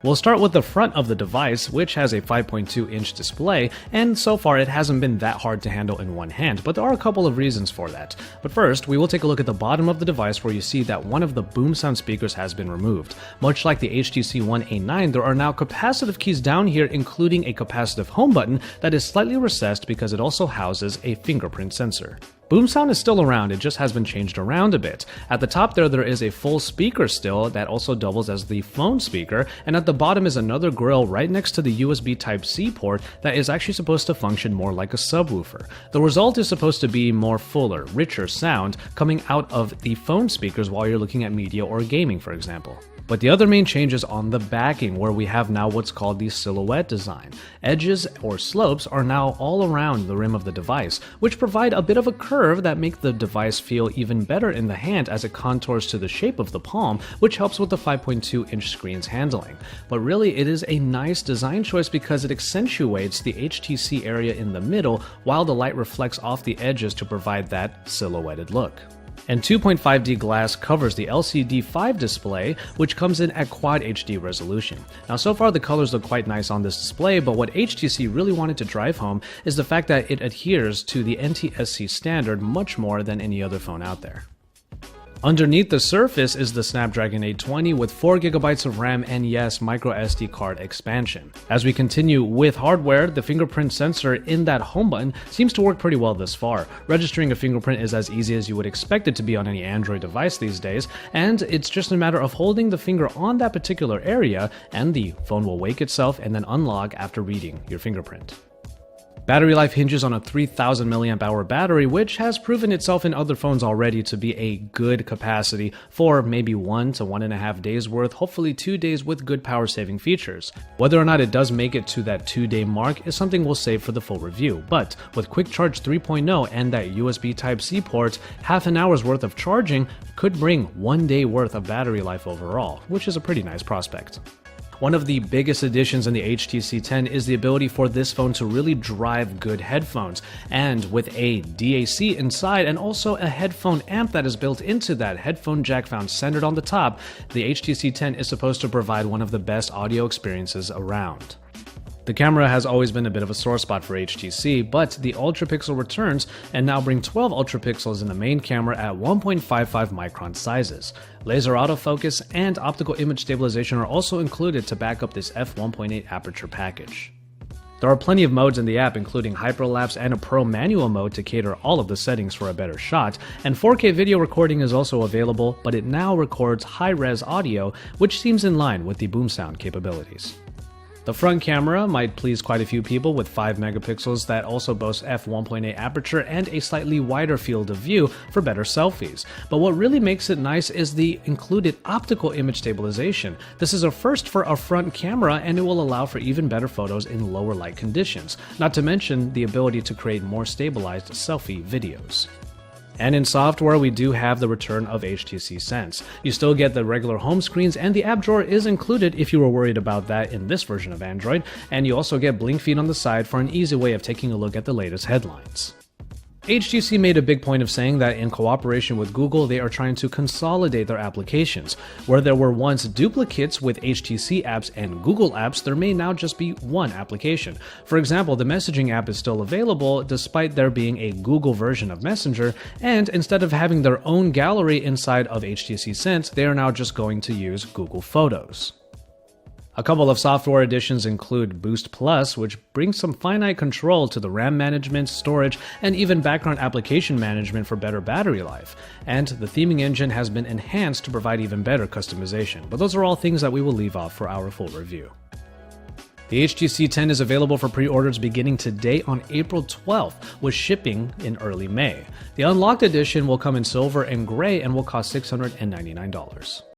We'll start with the front of the device, which has a 5.2-inch display, and so far it hasn't been that hard to handle in one hand, but there are a couple of reasons for that. But first, we will take a look at the bottom of the device where you see that one of the boom sound speakers has been removed. Much like the HTC One A9, there are now capacitive keys down here, including a capacitive home button that is slightly recessed because it also houses a fingerprint sensor. Boom sound is still around, it just has been changed around a bit. At the top there is a full speaker still that also doubles as the phone speaker, and at the bottom is another grill right next to the USB Type-C port that is actually supposed to function more like a subwoofer. The result is supposed to be more fuller, richer sound coming out of the phone speakers while you're looking at media or gaming, for example. But the other main change is on the backing, where we have now what's called the silhouette design. Edges or slopes are now all around the rim of the device, which provide a bit of a curve that make the device feel even better in the hand as it contours to the shape of the palm, which helps with the 5.2-inch screen's handling. But really, it is a nice design choice because it accentuates the HTC area in the middle while the light reflects off the edges to provide that silhouetted look. And 2.5D glass covers the LCD5 display, which comes in at Quad HD resolution. Now, so far the colors look quite nice on this display, but what HTC really wanted to drive home is the fact that it adheres to the NTSC standard much more than any other phone out there. Underneath the surface is the Snapdragon 820 with 4GB of RAM and yes, microSD card expansion. As we continue with hardware, the fingerprint sensor in that home button seems to work pretty well thus far. Registering a fingerprint is as easy as you would expect it to be on any Android device these days, and it's just a matter of holding the finger on that particular area and the phone will wake itself and then unlock after reading your fingerprint. Battery life hinges on a 3000 mAh battery, which has proven itself in other phones already to be a good capacity for maybe 1 to 1.5 days worth, hopefully 2 days with good power saving features. Whether or not it does make it to that 2-day mark is something we'll save for the full review, but with Quick Charge 3.0 and that USB Type-C port, half an hour's worth of charging could bring 1 day worth of battery life overall, which is a pretty nice prospect. One of the biggest additions in the HTC 10 is the ability for this phone to really drive good headphones, and with a DAC inside and also a headphone amp that is built into that headphone jack found centered on the top, the HTC 10 is supposed to provide one of the best audio experiences around. The camera has always been a bit of a sore spot for HTC, but the Ultra Pixel returns and now bring 12 Ultra Pixels in the main camera at 1.55 micron sizes. Laser autofocus and optical image stabilization are also included to back up this f1.8 aperture package. There are plenty of modes in the app, including hyperlapse and a pro manual mode to cater all of the settings for a better shot, and 4K video recording is also available, but it now records high-res audio, which seems in line with the boom sound capabilities. The front camera might please quite a few people with 5 megapixels that also boasts f1.8 aperture and a slightly wider field of view for better selfies. But what really makes it nice is the included optical image stabilization. This is a first for a front camera and it will allow for even better photos in lower light conditions, not to mention the ability to create more stabilized selfie videos. And in software, we do have the return of HTC Sense. You still get the regular home screens, and the app drawer is included if you were worried about that in this version of Android, and you also get blink feed on the side for an easy way of taking a look at the latest headlines. HTC made a big point of saying that in cooperation with Google, they are trying to consolidate their applications. Where there were once duplicates with HTC apps and Google apps, there may now just be one application. For example, the messaging app is still available despite there being a Google version of Messenger, and instead of having their own gallery inside of HTC Sense, they are now just going to use Google Photos. A couple of software additions include Boost Plus, which brings some finite control to the RAM management, storage, and even background application management for better battery life. And the theming engine has been enhanced to provide even better customization, but those are all things that we will leave off for our full review. The HTC 10 is available for pre-orders beginning today on April 12th, with shipping in early May. The unlocked edition will come in silver and gray and will cost $699.